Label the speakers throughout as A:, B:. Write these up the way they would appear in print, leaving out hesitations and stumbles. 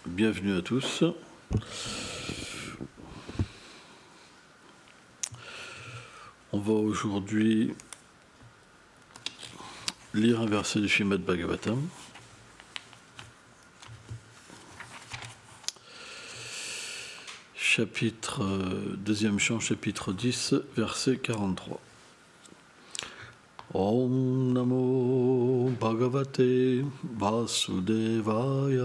A: Bienvenue à tous. On va aujourd'hui lire un verset du Srimad Bhagavatam. Deuxième chant, chapitre 10, verset 43. Om Namo Bhagavate Vasudevaya.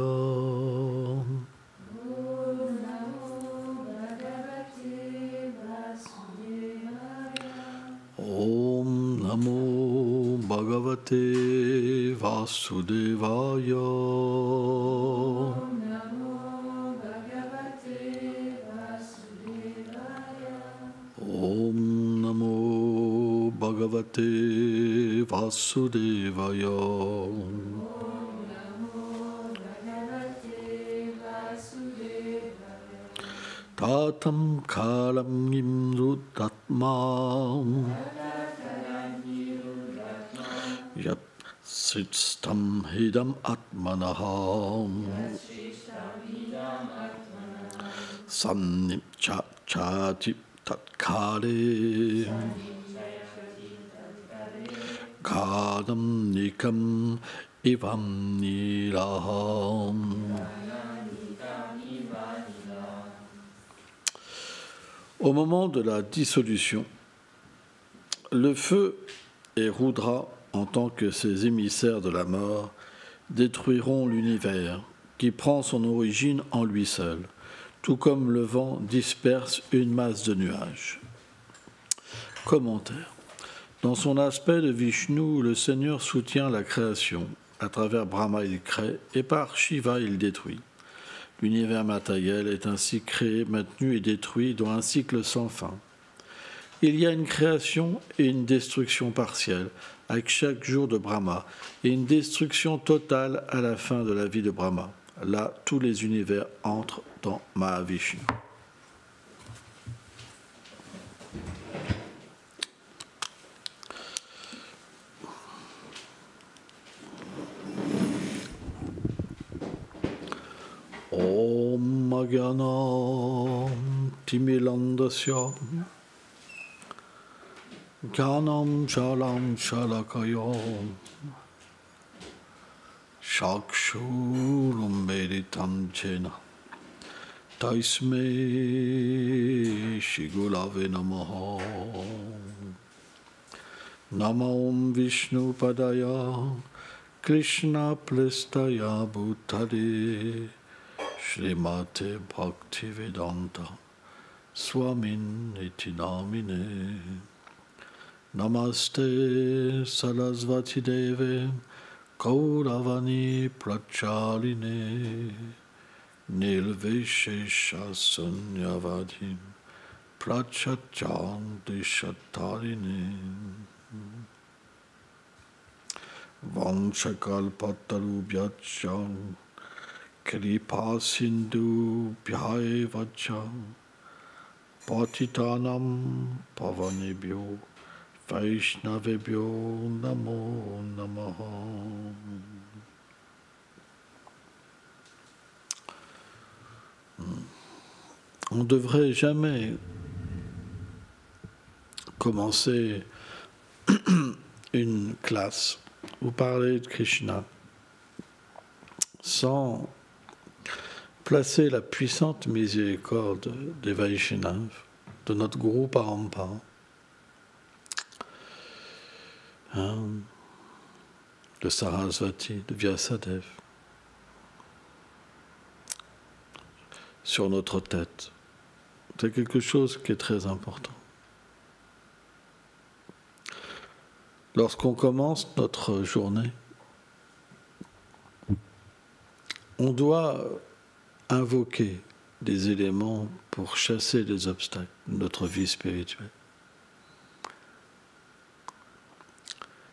A: Om Namo Bhagavate Vasudevaya. Om Namo Bhagavate Vasudevaya. Tatam kalam nimrutatma Yat sitstam hidam atmanaham Sannipchachati tatkale Kadam nikam ivam nilaham. Au moment de la dissolution, le feu et Rudra, en tant que ces émissaires de la mort, détruiront l'univers qui prend son origine en lui seul, tout comme le vent disperse une masse de nuages. Commentaire. Dans son aspect de Vishnu, le Seigneur soutient la création. À travers Brahma, il crée, et par Shiva, il détruit. L'univers matériel est ainsi créé, maintenu et détruit dans un cycle sans fin. Il y a une création et une destruction partielle avec chaque jour de Brahma et une destruction totale à la fin de la vie de Brahma. Là, tous les univers entrent dans Mahavishnu. Om Agyanam Timilandasya Gyanam Shalam Shalakayam Shakshurum Meditam Chena Taisme Shigulave Namaha Namam Vishnu Padaya Krishna Plestaya Bhutale Srimate Bhaktivedanta Swamin iti namine Namaste Sarasvati Deve Kauravani Prachaline Nilveshesha Sunyavadim Prachachanti Shatarine Vanchakalpatarubhyacham Kripa Sindhu Bhyaye Vacha Patitanam Pavanebhyo Vaishnavebhyo Namo Namaha. On ne devrait jamais commencer une classe ou parler de Krishna sans placer la puissante miséricorde des Vaishnavas, de notre Guru Parampara, de Sarasvati, de Vyasadeva, sur notre tête. C'est quelque chose qui est très important. Lorsqu'on commence notre journée, on doit invoquer des éléments pour chasser les obstacles de notre vie spirituelle.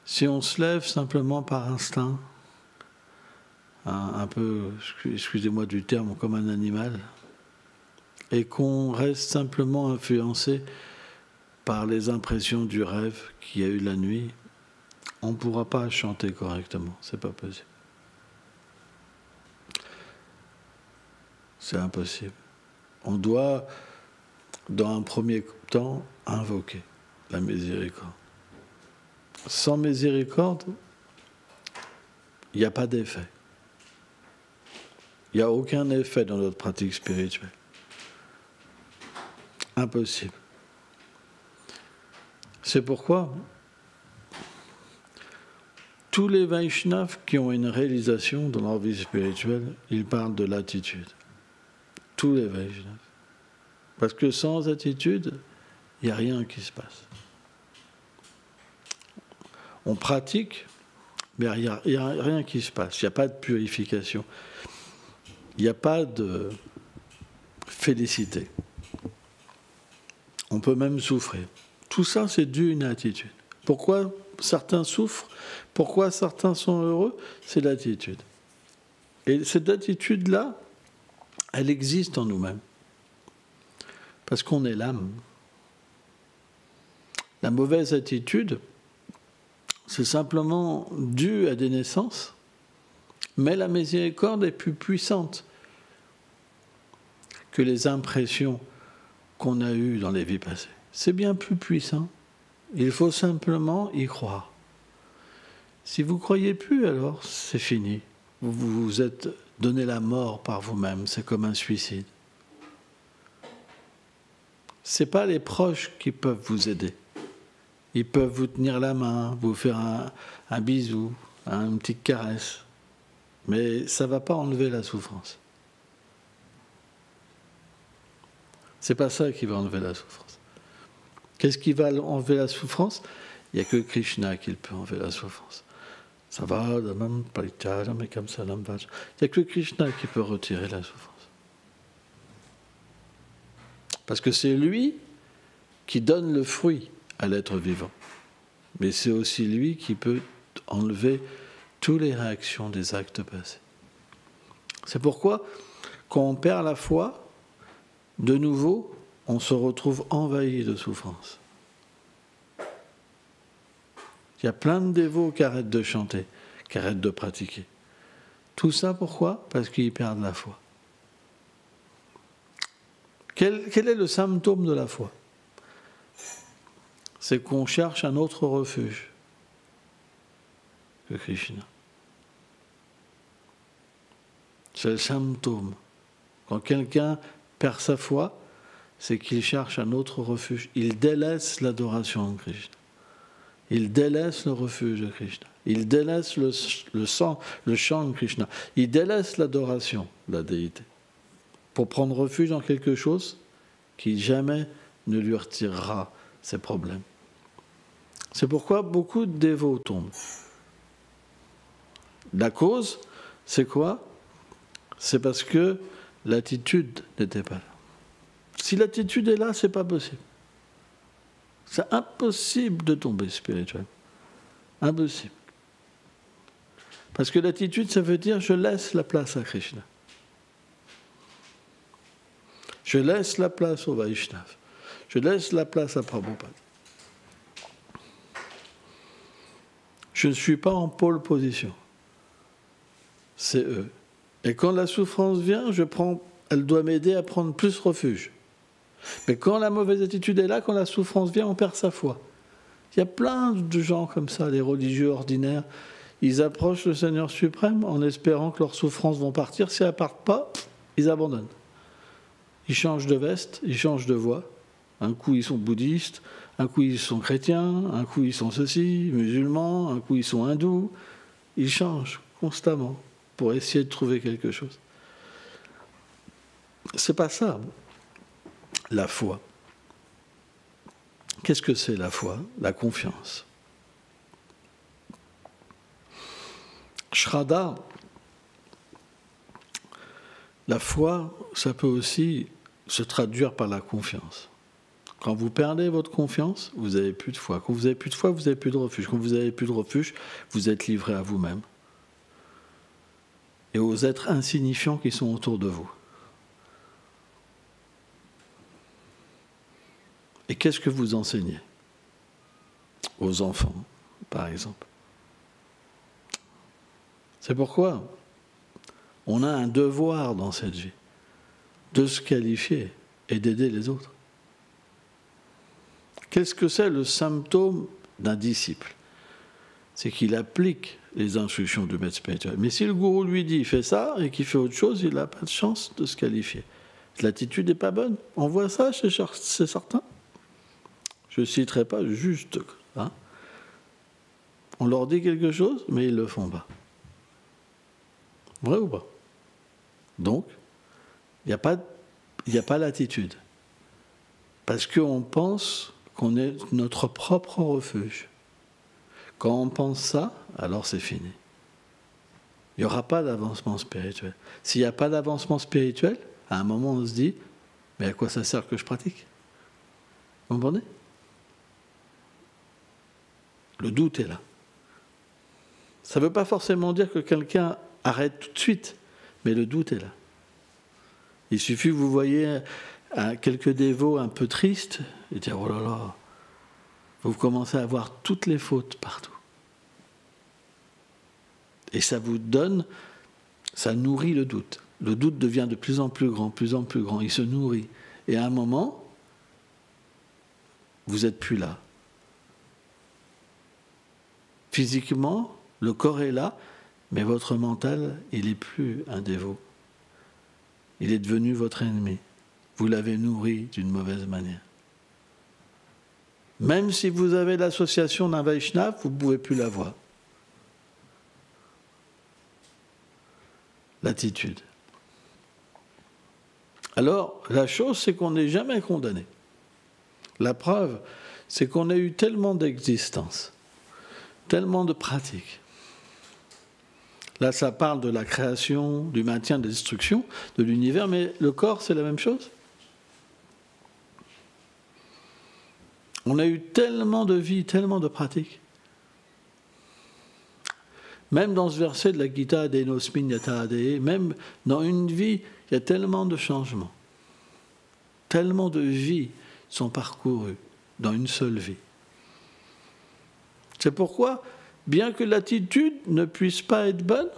A: Si on se lève simplement par instinct, un peu, excusez-moi du terme, comme un animal, et qu'on reste simplement influencé par les impressions du rêve qu'il y a eu la nuit, on ne pourra pas chanter correctement, c'est pas possible. C'est impossible. On doit, dans un premier temps, invoquer la miséricorde. Sans miséricorde, il n'y a pas d'effet. Il n'y a aucun effet dans notre pratique spirituelle. Impossible. C'est pourquoi tous les Vaishnavas qui ont une réalisation dans leur vie spirituelle, ils parlent de l'attitude. Tous les Vaishnavas. Parce que sans attitude, il n'y a rien qui se passe. On pratique, mais il n'y a rien qui se passe. Il n'y a pas de purification. Il n'y a pas de félicité. On peut même souffrir. Tout ça, c'est dû à une attitude. Pourquoi certains souffrent? Pourquoi certains sont heureux? C'est l'attitude. Et cette attitude-là, elle existe en nous-mêmes. Parce qu'on est l'âme. La mauvaise attitude, c'est simplement dû à des naissances, mais la miséricorde est plus puissante que les impressions qu'on a eues dans les vies passées. C'est bien plus puissant. Il faut simplement y croire. Si vous ne croyez plus, alors c'est fini. Vous vous êtes donné la mort par vous-même. C'est comme un suicide. Ce n'est pas les proches qui peuvent vous aider. Ils peuvent vous tenir la main, vous faire un bisou, une petite caresse. Mais ça ne va pas enlever la souffrance. Ce n'est pas ça qui va enlever la souffrance. Qu'est-ce qui va enlever la souffrance? Il n'y a que Krishna qui peut enlever la souffrance. Ça va, mais comme ça, il n'y a que Krishna qui peut retirer la souffrance. Parce que c'est lui qui donne le fruit à l'être vivant. Mais c'est aussi lui qui peut enlever toutes les réactions des actes passés. C'est pourquoi, quand on perd la foi, de nouveau, on se retrouve envahi de souffrance. Il y a plein de dévots qui arrêtent de chanter, qui arrêtent de pratiquer. Tout ça, pourquoi? Parce qu'ils perdent la foi. Quel est le symptôme de la foi? C'est qu'on cherche un autre refuge que Krishna. C'est le symptôme. Quand quelqu'un perd sa foi, c'est qu'il cherche un autre refuge. Il délaisse l'adoration de Krishna. Il délaisse le refuge de Krishna. Il délaisse le chant de Krishna. Il délaisse l'adoration de la déité pour prendre refuge dans quelque chose qui jamais ne lui retirera ses problèmes. C'est pourquoi beaucoup de dévots tombent. La cause, c'est quoi? C'est parce que l'attitude n'était pas là. Si l'attitude est là, c'est pas possible. C'est impossible de tomber spirituel. Impossible. Parce que l'attitude, ça veut dire je laisse la place à Krishna. Je laisse la place au Vaishnava. Je laisse la place à Prabhupada. Je ne suis pas en pôle position. C'est eux. Et quand la souffrance vient, elle doit m'aider à prendre plus refuge. Mais quand la mauvaise attitude est là, quand la souffrance vient, on perd sa foi. Il y a plein de gens comme ça, les religieux ordinaires. Ils approchent le Seigneur suprême en espérant que leurs souffrances vont partir. Si elles ne partent pas, ils abandonnent. Ils changent de veste, ils changent de voie. Un coup, ils sont bouddhistes, un coup, ils sont chrétiens, un coup, ils sont ceci, musulmans, un coup, ils sont hindous. Ils changent constamment pour essayer de trouver quelque chose. C'est pas ça, la foi. Qu'est-ce que c'est la foi? La confiance. Shraddha, la foi, ça peut aussi se traduire par la confiance. Quand vous perdez votre confiance, vous n'avez plus de foi. Quand vous n'avez plus de foi, vous n'avez plus de refuge. Quand vous n'avez plus de refuge, vous êtes livré à vous-même et aux êtres insignifiants qui sont autour de vous. Et qu'est-ce que vous enseignez aux enfants, par exemple? C'est pourquoi on a un devoir dans cette vie. de se qualifier et d'aider les autres. Qu'est-ce que c'est le symptôme d'un disciple? C'est qu'il applique les instructions du maître spirituel. Mais si le gourou lui dit « fais ça » et qu'il fait autre chose, il n'a pas de chance de se qualifier. L'attitude n'est pas bonne. On voit ça chez certains. Je ne citerai pas juste. Hein. On leur dit quelque chose, mais ils ne le font pas. Vrai ou pas? Donc, il n'y a pas l'attitude. Parce qu'on pense qu'on est notre propre refuge. Quand on pense ça, alors c'est fini. Il n'y aura pas d'avancement spirituel. S'il n'y a pas d'avancement spirituel, à un moment on se dit, mais à quoi ça sert que je pratique? Vous comprenez? Le doute est là. Ça ne veut pas forcément dire que quelqu'un arrête tout de suite, mais le doute est là. Il suffit que vous voyez quelques dévots un peu tristes et dire « oh là là », vous commencez à voir toutes les fautes partout. Et ça vous donne, ça nourrit le doute. Le doute devient de plus en plus grand, il se nourrit. Et à un moment, vous n'êtes plus là. Physiquement, le corps est là, mais votre mental, il n'est plus un dévot. Il est devenu votre ennemi. Vous l'avez nourri d'une mauvaise manière. Même si vous avez l'association d'un Vaishnava, vous ne pouvez plus la voir. L'attitude. Alors, la chose, c'est qu'on n'est jamais condamné. La preuve, c'est qu'on a eu tellement d'existence, tellement de pratiques. Là, ça parle de la création, du maintien, de la destruction de l'univers, mais le corps, c'est la même chose. On a eu tellement de vies, tellement de pratiques. Même dans ce verset de la Gita, Denosmin Yata Ade, même dans une vie, il y a tellement de changements. Tellement de vies sont parcourues dans une seule vie. C'est pourquoi, bien que l'attitude ne puisse pas être bonne,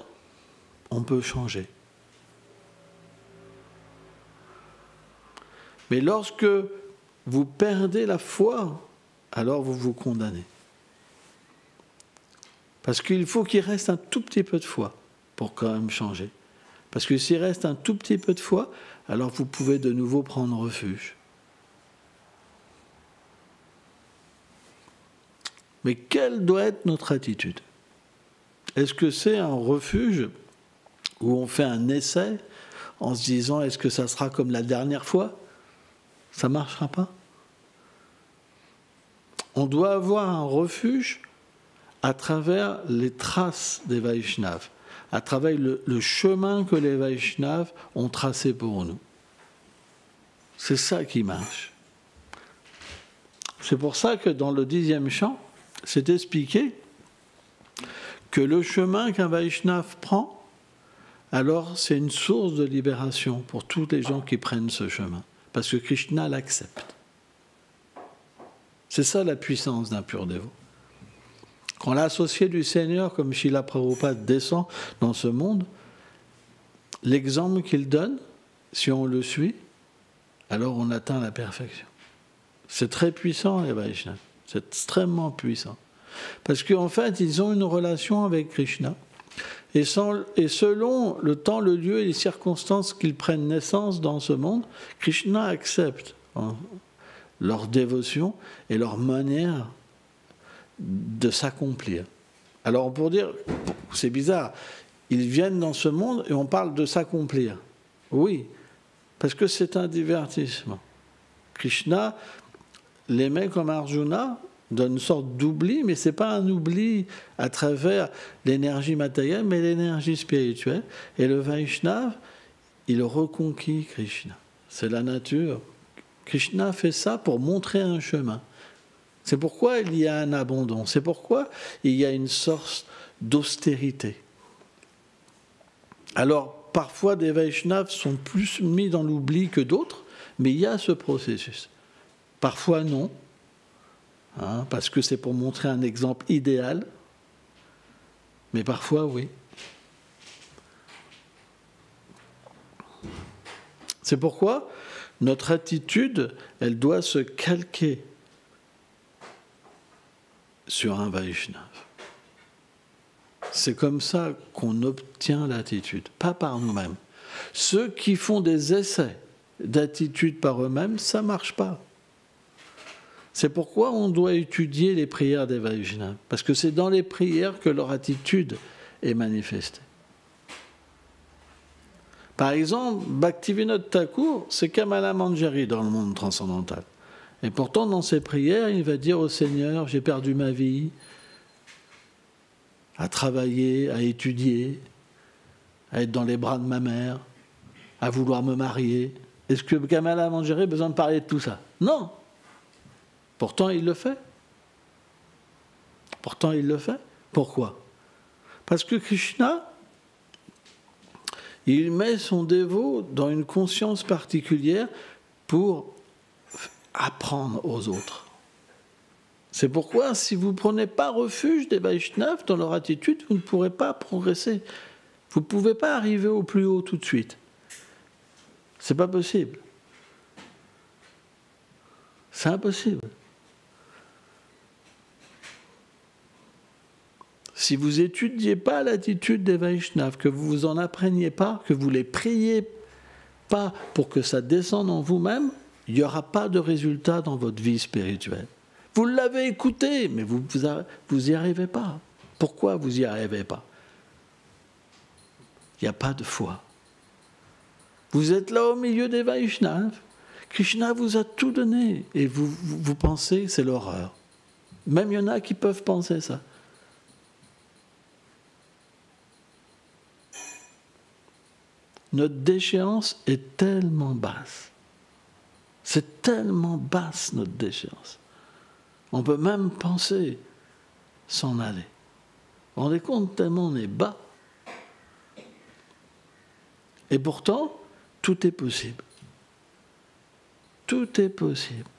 A: on peut changer. Mais lorsque vous perdez la foi, alors vous vous condamnez. Parce qu'il faut qu'il reste un tout petit peu de foi pour quand même changer. Parce que s'il reste un tout petit peu de foi, alors vous pouvez de nouveau prendre refuge. Mais quelle doit être notre attitude? Est-ce que c'est un refuge où on fait un essai en se disant est-ce que ça sera comme la dernière fois? Ça ne marchera pas. On doit avoir un refuge à travers les traces des Vaishnavas, à travers le chemin que les Vaishnavas ont tracé pour nous. C'est ça qui marche. C'est pour ça que dans le 10e chant, c'est expliqué que le chemin qu'un Vaishnava prend, alors c'est une source de libération pour tous les gens qui prennent ce chemin, parce que Krishna l'accepte. C'est ça la puissance d'un pur dévot. Quand l'associé du Seigneur, comme Srila Prabhupada, descend dans ce monde, l'exemple qu'il donne, si on le suit, alors on atteint la perfection. C'est très puissant, les Vaishnavas. C'est extrêmement puissant. Parce qu'en fait, ils ont une relation avec Krishna. Et selon le temps, le lieu et les circonstances qu'ils prennent naissance dans ce monde, Krishna accepte leur dévotion et leur manière de s'accomplir. Alors pour dire, c'est bizarre, ils viennent dans ce monde et on parle de s'accomplir. Oui, parce que c'est un divertissement. Krishna l'aimait comme Arjuna, donne une sorte d'oubli, mais ce n'est pas un oubli à travers l'énergie matérielle, mais l'énergie spirituelle. Et le Vaishnava, il reconquit Krishna. C'est la nature. Krishna fait ça pour montrer un chemin. C'est pourquoi il y a un abandon. C'est pourquoi il y a une sorte d'austérité. Alors, parfois, des Vaishnavas sont plus mis dans l'oubli que d'autres, mais il y a ce processus. Parfois, non, parce que c'est pour montrer un exemple idéal, mais parfois, oui. C'est pourquoi notre attitude, elle doit se calquer sur un Vaishnav. C'est comme ça qu'on obtient l'attitude, pas par nous-mêmes. Ceux qui font des essais d'attitude par eux-mêmes, ça ne marche pas. C'est pourquoi on doit étudier les prières des Vaishnavas, parce que c'est dans les prières que leur attitude est manifestée. Par exemple, Bhaktivinoda Thakur, c'est Kamala Manjari dans le monde transcendantal. Et pourtant, dans ses prières, il va dire au Seigneur, j'ai perdu ma vie, à travailler, à étudier, à être dans les bras de ma mère, à vouloir me marier. Est-ce que Kamala Manjari a besoin de parler de tout ça? Non. Pourtant, il le fait. Pourtant, il le fait. Pourquoi? Parce que Krishna, il met son dévot dans une conscience particulière pour apprendre aux autres. C'est pourquoi, si vous ne prenez pas refuge des Vaishnavas dans leur attitude, vous ne pourrez pas progresser. Vous ne pouvez pas arriver au plus haut tout de suite. C'est pas possible. C'est impossible. Si vous n'étudiez pas l'attitude des Vaishnavas, que vous vous en appreniez pas, que vous les priez pas pour que ça descende en vous-même, il n'y aura pas de résultat dans votre vie spirituelle. Vous l'avez écouté, mais vous n'y arrivez pas. Pourquoi vous n'y arrivez pas? Il n'y a pas de foi. Vous êtes là au milieu des Vaishnavas. Krishna vous a tout donné et vous pensez que c'est l'horreur. Même il y en a qui peuvent penser ça. Notre déchéance est tellement basse. C'est tellement basse notre déchéance. On peut même penser s'en aller. Vous vous rendez compte tellement on est bas. Et pourtant, tout est possible. Tout est possible.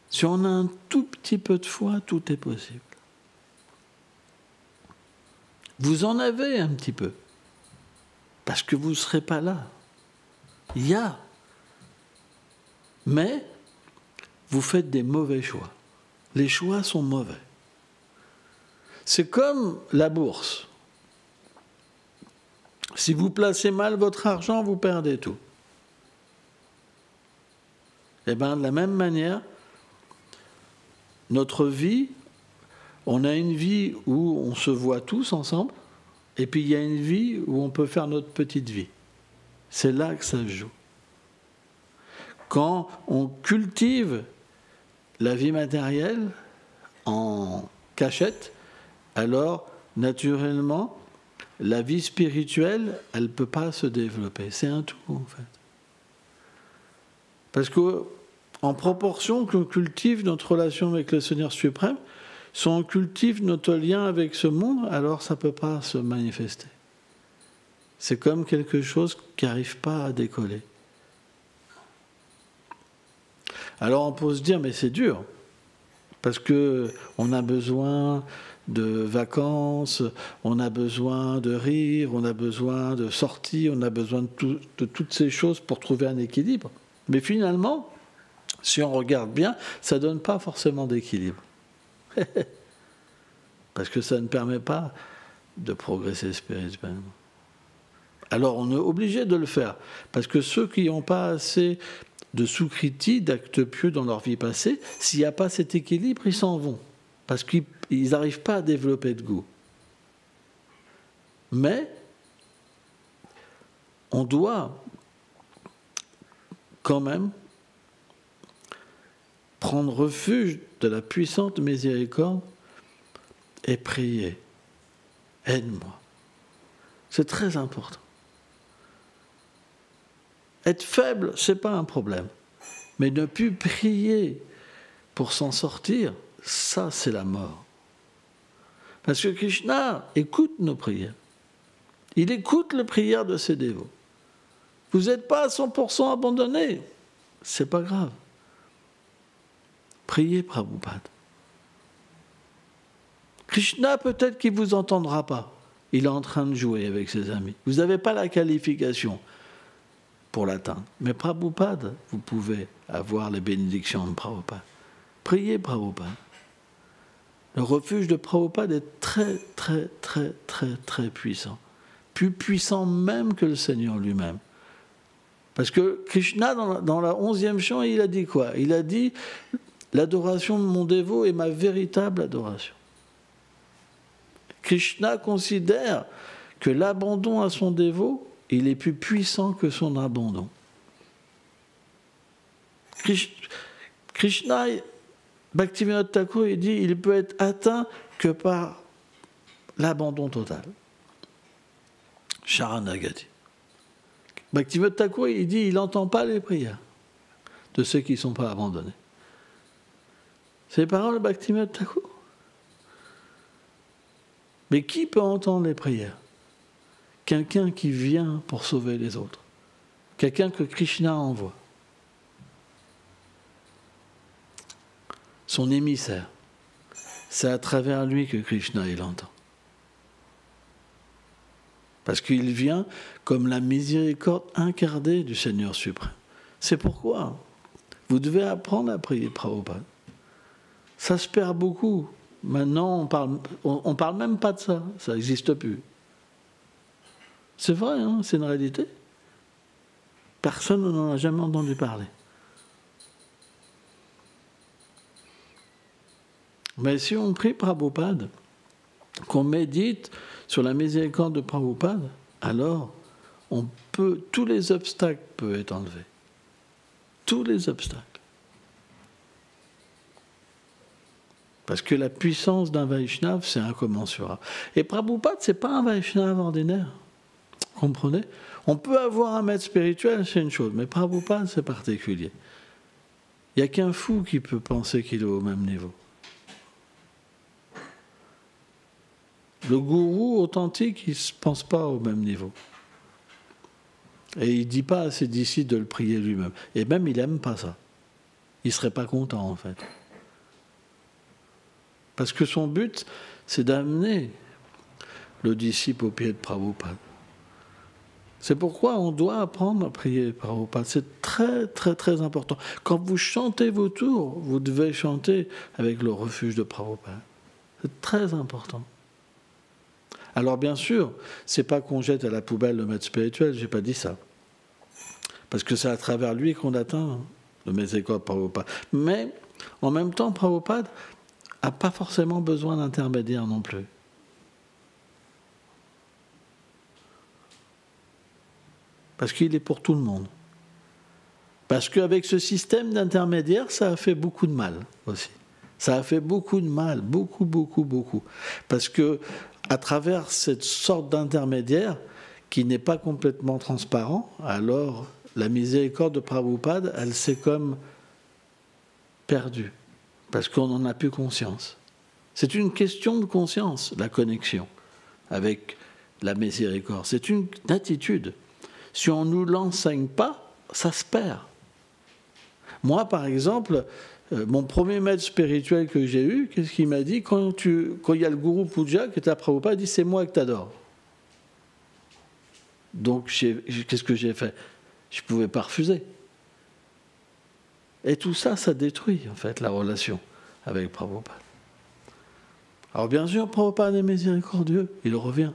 A: Si on a un tout petit peu de foi, tout est possible. Vous en avez un petit peu. Parce que vous ne serez pas là. Il y a. Mais vous faites des mauvais choix. Les choix sont mauvais. C'est comme la bourse. Si vous placez mal votre argent, vous perdez tout. Et bien, de la même manière, notre vie, on a une vie où on se voit tous ensemble, et puis il y a une vie où on peut faire notre petite vie. C'est là que ça se joue. Quand on cultive la vie matérielle en cachette, alors naturellement, la vie spirituelle, elle ne peut pas se développer. C'est un tout, en fait. Parce qu'en proportion qu'on cultive notre relation avec le Seigneur suprême, si on cultive notre lien avec ce monde, alors ça ne peut pas se manifester. C'est comme quelque chose qui n'arrive pas à décoller. Alors on peut se dire, mais c'est dur, parce qu'on a besoin de vacances, on a besoin de rire, on a besoin de sortir, on a besoin de toutes ces choses pour trouver un équilibre. Mais finalement, si on regarde bien, ça ne donne pas forcément d'équilibre. Parce que ça ne permet pas de progresser spirituellement. Alors on est obligé de le faire, parce que ceux qui n'ont pas assez de sukriti, d'actes pieux dans leur vie passée, s'il n'y a pas cet équilibre, ils s'en vont, parce qu'ils n'arrivent pas à développer de goût. Mais on doit quand même prendre refuge de la puissante miséricorde et prier. Aide-moi. C'est très important. Être faible, ce n'est pas un problème. Mais ne plus prier pour s'en sortir, ça c'est la mort. Parce que Krishna écoute nos prières. Il écoute les prières de ses dévots. Vous n'êtes pas à 100% abandonné. Ce n'est pas grave. Priez Prabhupada. Krishna, peut-être qu'il ne vous entendra pas. Il est en train de jouer avec ses amis. Vous n'avez pas la qualification. pour l'atteindre. Mais Prabhupada, vous pouvez avoir les bénédictions de Prabhupada. Priez Prabhupada. Le refuge de Prabhupada est très, très, très, très, très puissant. Plus puissant même que le Seigneur lui-même. Parce que Krishna, dans la 11e chant, il a dit quoi? Il a dit « L'adoration de mon dévot est ma véritable adoration ». Krishna considère que l'abandon à son dévot, il est plus puissant que son abandon. Krishna, Bhaktivinoda Thakur, il dit il peut être atteint que par l'abandon total. Sharanagati. Bhaktivinoda Thakur, il dit il n'entend pas les prières de ceux qui ne sont pas abandonnés. C'est les paroles de Bhaktivinoda Thakur. Mais qui peut entendre les prières? Quelqu'un qui vient pour sauver les autres. Quelqu'un que Krishna envoie. Son émissaire. C'est à travers lui que Krishna il entend. Parce qu'il vient comme la miséricorde incarnée du Seigneur suprême. C'est pourquoi vous devez apprendre à prier Prabhupada. Ça se perd beaucoup. Maintenant, on parle même pas de ça. Ça n'existe plus. C'est vrai, hein, c'est une réalité. Personne n'en a jamais entendu parler. Mais si on prie Prabhupada, qu'on médite sur la miséricorde de Prabhupada, alors tous les obstacles peuvent être enlevés. Tous les obstacles. Parce que la puissance d'un Vaishnava, c'est incommensurable. Et Prabhupada, ce n'est pas un Vaishnava ordinaire. Vous comprenez? On peut avoir un maître spirituel, c'est une chose, mais Prabhupada, c'est particulier. Il n'y a qu'un fou qui peut penser qu'il est au même niveau. Le gourou authentique, il ne se pense pas au même niveau. Et il ne dit pas à ses disciples de le prier lui-même. Et même, il n'aime pas ça. Il ne serait pas content, en fait. Parce que son but, c'est d'amener le disciple au pied de Prabhupada. C'est pourquoi on doit apprendre à prier Prabhupada. C'est très, très, très important. Quand vous chantez vos tours, vous devez chanter avec le refuge de Prabhupada. C'est très important. Alors bien sûr, c'est pas qu'on jette à la poubelle le maître spirituel, j'ai pas dit ça. Parce que c'est à travers lui qu'on atteint le miséricorde Prabhupada. Mais en même temps, Prabhupada n'a pas forcément besoin d'intermédiaire non plus. Parce qu'il est pour tout le monde. Parce qu'avec ce système d'intermédiaire, ça a fait beaucoup de mal aussi. Ça a fait beaucoup de mal, beaucoup, beaucoup, beaucoup. Parce que à travers cette sorte d'intermédiaire qui n'est pas complètement transparent, alors la miséricorde de Prabhupada, elle s'est comme perdue. Parce qu'on n'en a plus conscience. C'est une question de conscience, la connexion avec la miséricorde. C'est une attitude. Si on ne nous l'enseigne pas, ça se perd. Moi, par exemple, mon premier maître spirituel que j'ai eu, qu'est-ce qu'il m'a dit? Quand il y a le gourou Puja qui était à Prabhupada, il dit « c'est moi que t'adore ». Donc, qu'est-ce que j'ai fait? Je ne pouvais pas refuser. Et tout ça, ça détruit, en fait, la relation avec Prabhupada. Alors, bien sûr, Prabhupada est miséricordieux, il revient.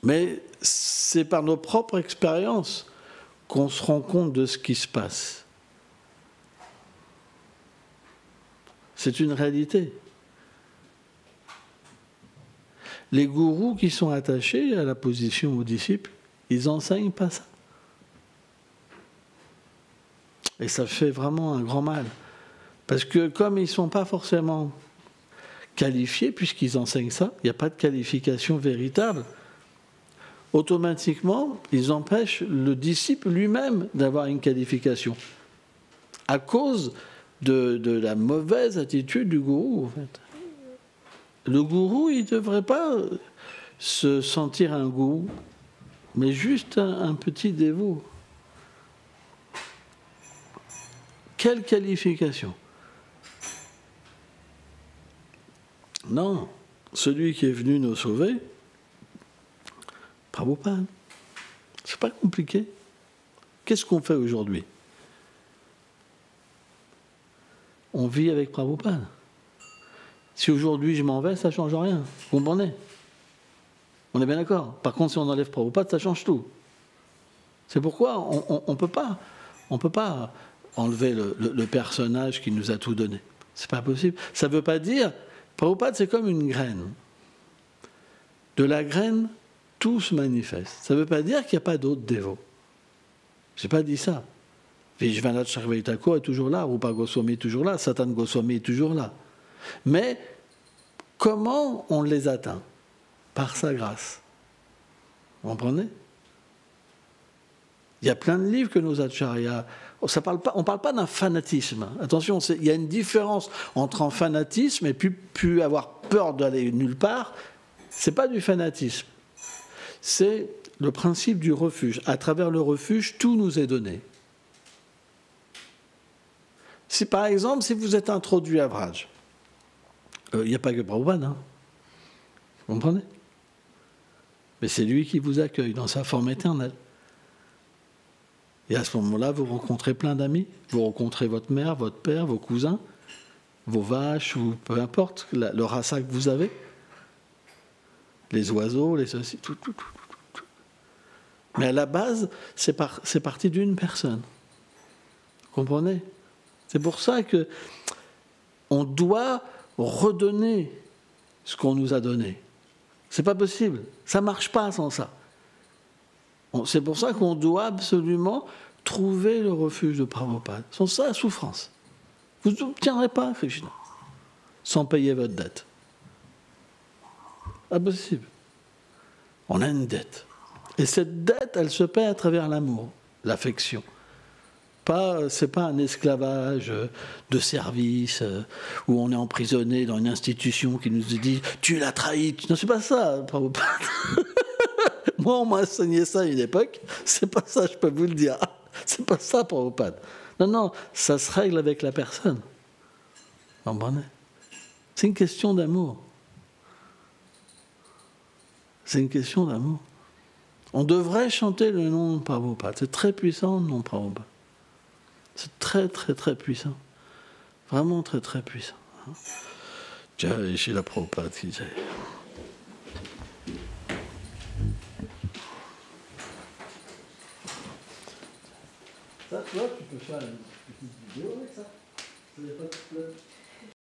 A: Mais c'est par nos propres expériences qu'on se rend compte de ce qui se passe. C'est une réalité. Les gourous qui sont attachés à la position aux disciples, ils n'enseignent pas ça. Et ça fait vraiment un grand mal. Parce que comme ils ne sont pas forcément qualifiés, puisqu'ils enseignent ça, il n'y a pas de qualification véritable, automatiquement, ils empêchent le disciple lui-même d'avoir une qualification. À cause de la mauvaise attitude du gourou, en fait. Le gourou, il ne devrait pas se sentir un gourou, mais juste un petit dévot. Quelle qualification? Non, celui qui est venu nous sauver, Prabhupada. C'est pas compliqué. Qu'est-ce qu'on fait aujourd'hui? On vit avec Prabhupada. Si aujourd'hui je m'en vais, ça ne change rien. Vous comprenez? On est bien d'accord. Par contre, si on enlève Prabhupada, ça change tout. C'est pourquoi on peut pas enlever le personnage qui nous a tout donné. C'est pas possible. Ça ne veut pas dire... Prabhupada, c'est comme une graine. De la graine, tout se manifeste. Ça ne veut pas dire qu'il n'y a pas d'autres dévots. Je n'ai pas dit ça. Vishwanath Chakravarti Thakur est toujours là, Rupa Goswami est toujours là, Satan Goswami est toujours là. Mais comment on les atteint? Par sa grâce. Vous comprenez? Il y a plein de livres que nos acharyas... On ne parle pas d'un fanatisme. Attention, il y a une différence entre un fanatisme et puis avoir peur d'aller nulle part. Ce n'est pas du fanatisme. C'est le principe du refuge. À travers le refuge, tout nous est donné. Si, par exemple, si vous êtes introduit à Vraj, il n'y a pas que Prabhupada, hein. Vous comprenez? Mais c'est lui qui vous accueille dans sa forme éternelle. Et à ce moment-là, vous rencontrez plein d'amis. Vous rencontrez votre mère, votre père, vos cousins, vos vaches, ou peu importe, le rasa que vous avez. Les oiseaux, les ceci, tout. Mais à la base, c'est parti d'une personne. Vous comprenez? C'est pour ça que on doit redonner ce qu'on nous a donné. C'est pas possible. Ça marche pas sans ça. C'est pour ça qu'on doit absolument trouver le refuge de Prabhupada. Sans ça, la souffrance. Vous n'obtiendrez pas Krishna sans payer votre dette. Impossible. On a une dette. Et cette dette, elle se paie à travers l'amour, l'affection. C'est pas un esclavage de service où on est emprisonné dans une institution qui nous dit « tu l'as trahi ». Non, c'est pas ça, Prabhupada. Moi, on m'a enseigné ça à une époque. C'est pas ça, je peux vous le dire. C'est pas ça, Prabhupada. Non, ça se règle avec la personne. Vous comprenez? C'est une question d'amour. C'est une question d'amour. On devrait chanter le nom de Prabhupada. C'est très puissant, le nom de Prabhupada. C'est très, très, très puissant. Vraiment très, très puissant. Jai Srila Prabhupada qui jai. Ça, tu vois, tu peux faire une petite vidéo avec ça. Ça, y a pas de problème.